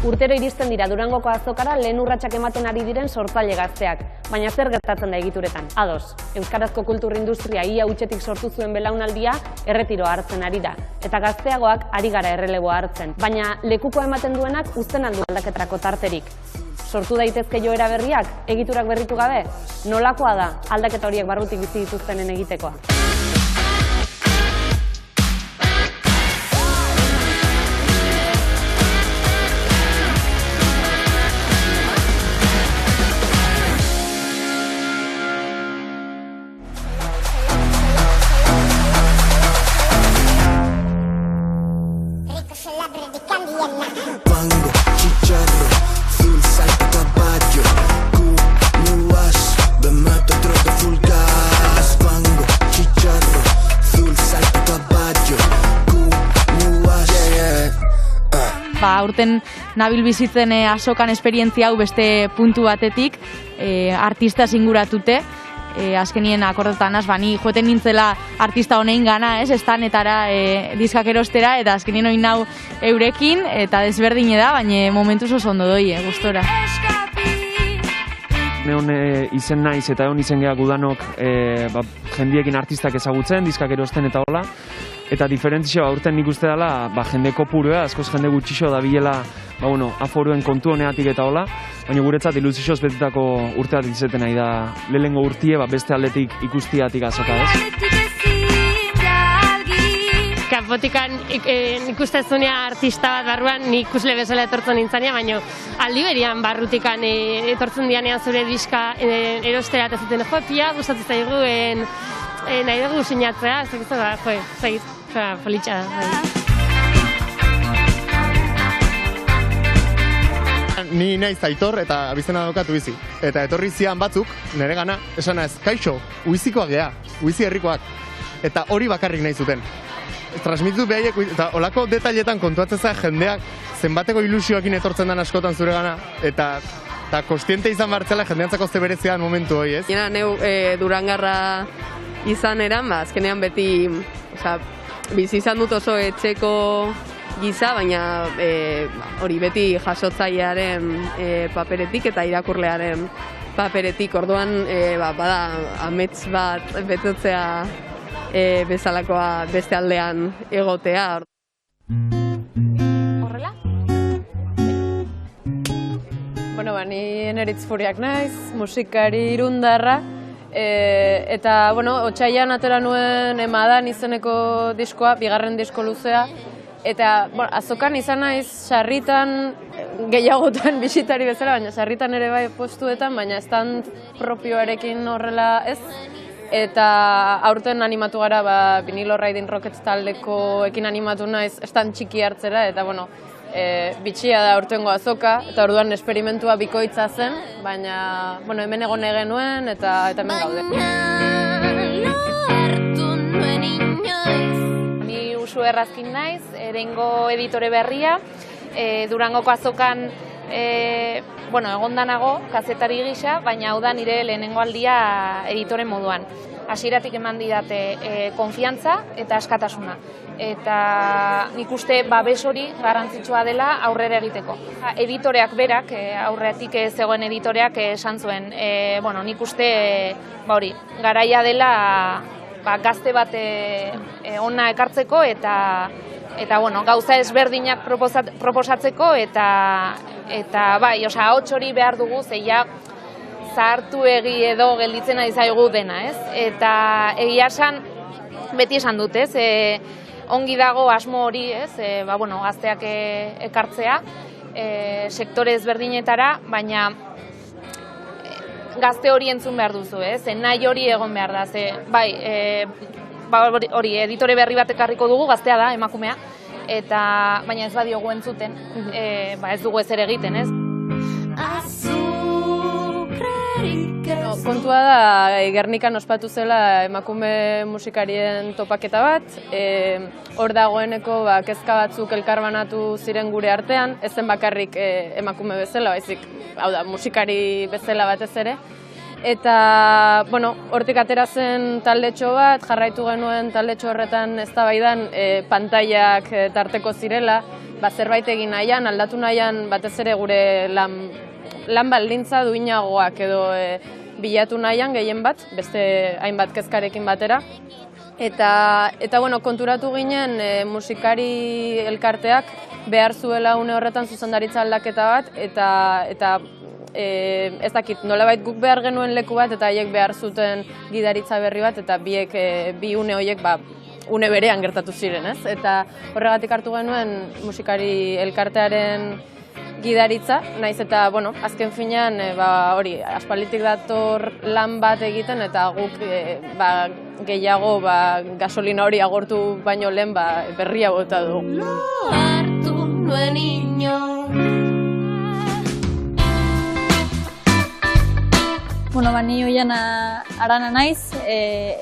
Urtero iristen dira Durangoko azokara lehen urratsak ematen ari diren sortzaile gazteak, baina zer gertatzen da egituretan? Ados, euskarazko kultur industria ia hutsetik sortu zuen belaunaldia erretiroa hartzen ari da, eta gazteagoak ari gara erreleboa hartzen, baina lekukoa ematen duenak uzten aldu aldaketarako tarterik. Sortu daitezke joera berriak, egiturak berritu gabe? Nolakoa da aldaketa horiek barrutik bizi dituztenen egitekoa? Mango, chicharro, full salto caballo, Q-Nuas, me mato trote full gas. Mango, chicharro, full salto caballo, Q-Nuas, Aurten nabil bizitzen azokan esperientzia hau beste puntu batetik, artista singuratute, azkenien akordetan ni joeten nintzela artista honein gana, estanetara diskak erostera, eta azkenien oin nau eurekin, eta desberdine da, baina momentuz oso ondo doi, gustora. Neon izen naiz eta egon izen geha gudanok jendiekin artistak ezagutzen, diskak erosten eta hola. Eta diferentzioa aurten nik uste dela jende kopurua, askoz jende gutxixo da bilela aforuen kontu honeatik eta hola. Baina guretzat ilusioz betetako urteat izeten nahi da lehengo urtie beste aldetik ikustiatik azoka, ez? Kanpotikan ikustezunia artista bat barruan nik ikusle bezala etortzen nintzania, baina aldi berian barrutikan etortzen dianean zure diska erostera eta zuten pia, gustatzen zaiguen nahi dugu sinatzea, ez dakit, politxa da. Ni naiz Aitor eta abizena daukatu bizi. Eta etorri zian batzuk, nire gana, esan ez, kaixo, uizikoak geha, uizi herrikoak. Eta hori bakarrik nahi zuten. Transmititu behaiek, eta olako detailetan kontuatzen za jendeak zenbateko ilusioakin etortzen den askotan zure gana, eta kostiente izan bartzela jendeantzako ze berezian momentu hori, ez? Jena neu Durangarra izan eran, azkenean beti, bizi izan dut oso etxeko giza, baina hori beti jasotzailearen paperetik eta irakurlearen paperetik. Orduan, bada amets bat betetzea bezalakoa beste aldean egotea. Horrela? Bueno, ni Eneritz Furiak naiz, musikari irundarra, eta, otsailean atera nuen Emadan izeneko diskoa, bigarren disko luzea, eta azokan izan naiz sarritan gehiagotan bisitari bezala, baina sarritan ere bai postuetan, baina stand propioarekin horrela ez. Eta aurten animatu gara Vinilo Riding Rockets taldekoekin animatu naiz stand txiki hartzera, eta bitxia da aurtengo azoka, eta orduan esperimentua bikoitza zen, baina hemen egon genuen eta hemen gaude. Ni Usu Errazkin naiz, erengo editore berria, Durangoko azokan egondanago, kazetari gisa, baina hau da nire lehenengo aldia editore moduan. Hasieratik eman didate konfiantza eta askatasuna. Eta nik uste babes hori garrantzitsua dela aurrera egiteko. Editoreak berak, aurretik zegoen editoreak esan zuen, nik uste garaia dela gazte bat ona ekartzeko eta gauza ezberdinak proposatzeko eta ahots hori behar dugu zeia zahartu egi edo gelditzen ari zaigu dena, ez? Eta egia esan, beti esan dut, ez? Ongi dago asmo hori, ez? Gazteak ekartzea, sektore ezberdinetara, baina gazte hori entzun behar duzu, ez? Nahi hori egon behar da, hori editore berri bat ekarriko dugu, gaztea da, emakumea, baina ez badiogu entzuten, ez dugu ezer egiten, ez? Kontua da, Gernikan ospatu zela emakume musikarien topaketa bat, hor dagoeneko kezka batzuk elkarbanatu ziren gure artean, ez zen bakarrik emakume bezala, baizik, hau da, musikari bezala batez ere. Eta, hortik atera zen taldetxo bat, jarraitu genuen taldetxo horretan eztabaidan pantailak tarteko zirela, zerbait egin nahian, aldatu nahian batez ere gure lan baldintza duinagoak edo bilatu nahian gehien bat, beste hainbat kezkarekin batera. Eta bueno, konturatu ginen musikari elkarteak behar zuela une horretan zuzendaritza aldaketa bat, eta ez dakit, nolabait guk behar genuen leku bat, eta haiek behar zuten gidaritza berri bat, eta bi une horiek une berean gertatu ziren, ez? Eta horregatik hartu genuen musikari elkartearen gidaritza, naiz eta, bueno, azken finean, hori, aspalditik dator lan bat egiten, eta guk gehiago gasolina hori agortu baino lehen berria bota du. Lo hartu nuen inor. Bueno, ni Oiana Arana naiz,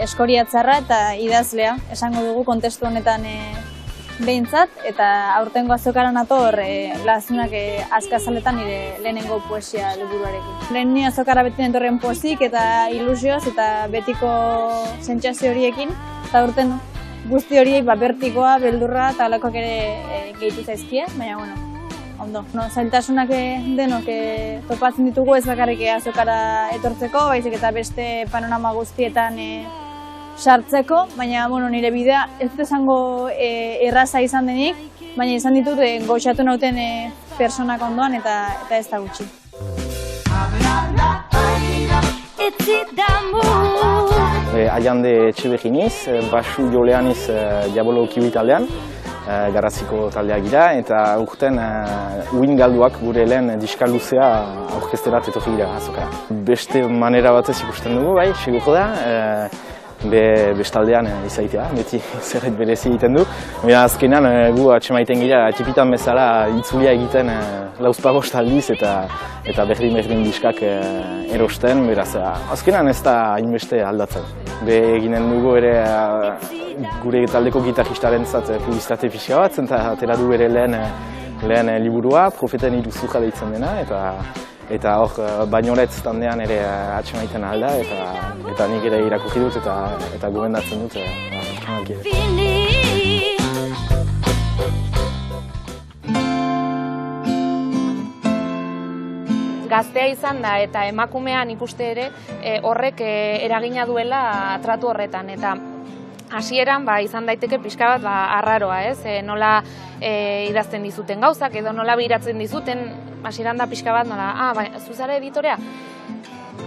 eskoriatzarra eta idazlea, esango dugu kontestu honetan behintzat, eta aurtengo azokaran ator lazunak azkazaletan nire lehenengo poesia liburuarekin. Lehen nire azokara beti nentorren pozik eta ilusioz eta betiko sentsazio horiekin, eta aurten guzti horiek bertikoa, beldurra eta alakoak ere gehitu zaizkie, baina bueno, ondo. Zailtasunak denok topatzen ditugu ez bakarrik azokara etortzeko, baizik eta beste panorama guztietan sartzeko, baina nire bidea ez dut esango erraza izan denik, baina izan ditut goxatu nauten personak ondoan eta ez da gutxi. Aiande Etxeberriniz, basu joleaniz Diabolo Kiwi taldean, Garraziko taldea gira, eta urten uin galduak gure lehen diska luzea aurkezterat etorri gira azokara. Beste manera batez ikusten dugu, bai, seguro da, bestaldean izaitea, beti zerbait berezi egiten du. Azkenean gu atxemaiten gira, txipitan bezala itzulia egiten lauzpabost aldiz eta berdin diskak erosten, beraz, azkenean ez da hainbeste aldatzen. Eginen dugu ere gure taldeko gitarristaren zat publizitate pixka bat, eta atera du ere lehen liburua, Profeten Iruzurra deitzen dena, eta hor Bainoletz taldean ere atxemaiten alda, eta nik ere irakurri dut eta gomendatzen dut. Gaztea izan da eta emakumean ikuste ere horrek eragina duela tratu horretan. Eta hasieran izan daiteke pixka bat arraroa, ez? Nola idazten dizuten gauzak edo nola biratzen dizuten, hasieran da pixka bat nola, zuzara editorea?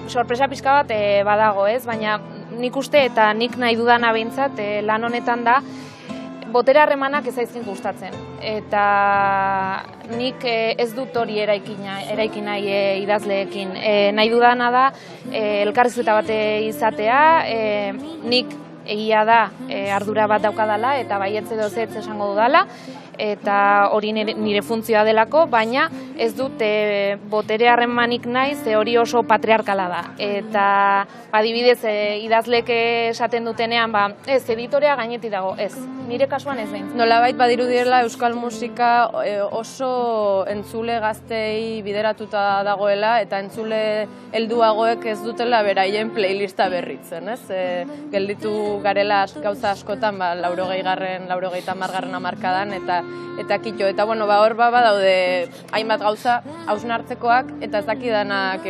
Sorpresa pixka bat badago, ez? Baina nik uste eta nik nahi dudana behintzat lan honetan da botere harremanak ez zaizkin gustatzen. Eta nik ez dut hori eraiki nahi idazleekin. Nahi dudana da elkarrizketa bat izatea, nik egia da ardura bat daukadala eta baietz edo zetz esango dudala, eta hori nire funtzioa delako, baina ez dut botere harremanik nahi, ze hori oso patriarkala da. Eta adibidez idazlek esaten dutenean, ez, editorea gainetik dago, ez, nire kasuan ez behin. Nolabait badirudiela euskal musika oso entzule gaztei bideratuta dagoela, eta entzule helduagoek ez dutela beraien playlista berritzen, ez? Gelditu garela gauza askotan, 80. hamarkadan, eta kitxo. Eta hor badaude hainbat gauza hausnartzekoak, eta ez dakidanak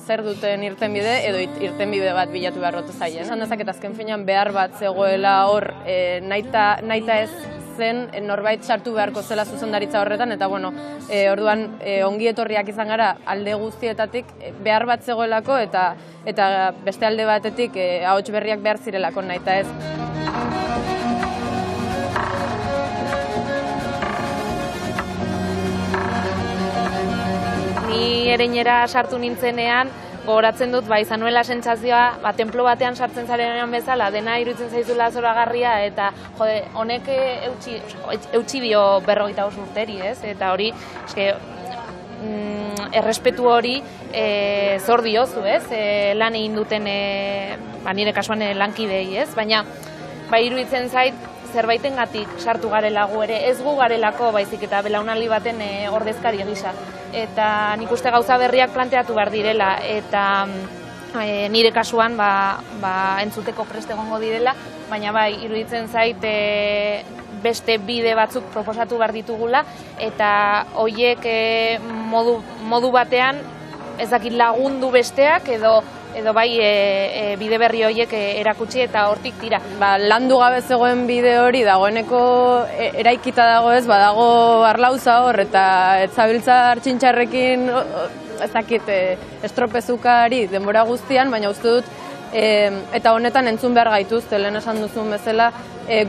zer duten irtenbide, edo irtenbide bat bilatu beharrotu zaien. Esan dezaket azken finean behar bat zegoela hor naita ez zen norbait sartu beharko zela zuzendaritza horretan, eta orduan ongi etorriak izan gara alde guztietatik behar bat zegoelako, eta beste alde batetik ahots berriak behar zirelako naita ez. Ni ereinera sartu nintzenean, gogoratzen dut, izan nuela sentsazioa, templo batean sartzen zarenean bezala, dena iruditzen zaizula zoragarria, eta honek eutsi dio 45 urteri, ez? Eta hori, errespetu hori zor diozu, ez? Lan egin duten, nire kasuan lankidei, ez? Baina, iruditzen zait, zerbaitengatik sartu garela gu ere, ez gu garelako, baizik eta belaunaldi baten ordezkari gisa. Eta nik uste gauza berriak planteatu behar direla, eta nire kasuan entzuteko prest egongo direla, baina iruditzen zait beste bide batzuk proposatu behar ditugula, eta hoiek modu batean ez dakit lagundu besteak edo bai bide berri horiek erakutsi eta hortik tira. Landu gabe zegoen bide hori dagoeneko eraikita dago ez, badago arlauza hor eta ez zabiltza artxintxarrekin ez dakit estropezukari denbora guztian, baina uste dut eta honetan entzun behar gaituzte, lehen esan duzun bezala,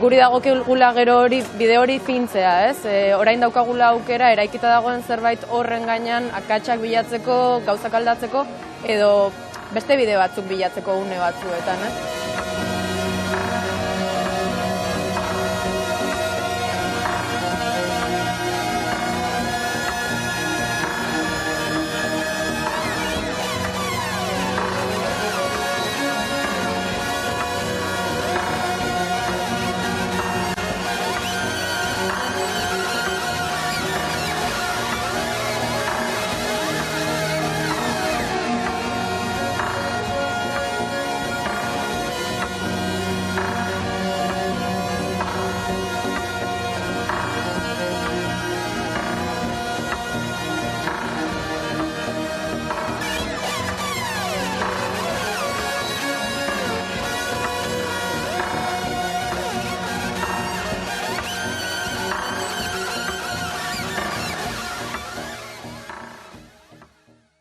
guri dagokigula gero hori, bide hori fintzea, ez? Orain daukagula aukera, eraikita dagoen zerbait horren gainean akatsak bilatzeko, gauzak aldatzeko, edo beste bide batzuk bilatzeko une batzuetan, ez?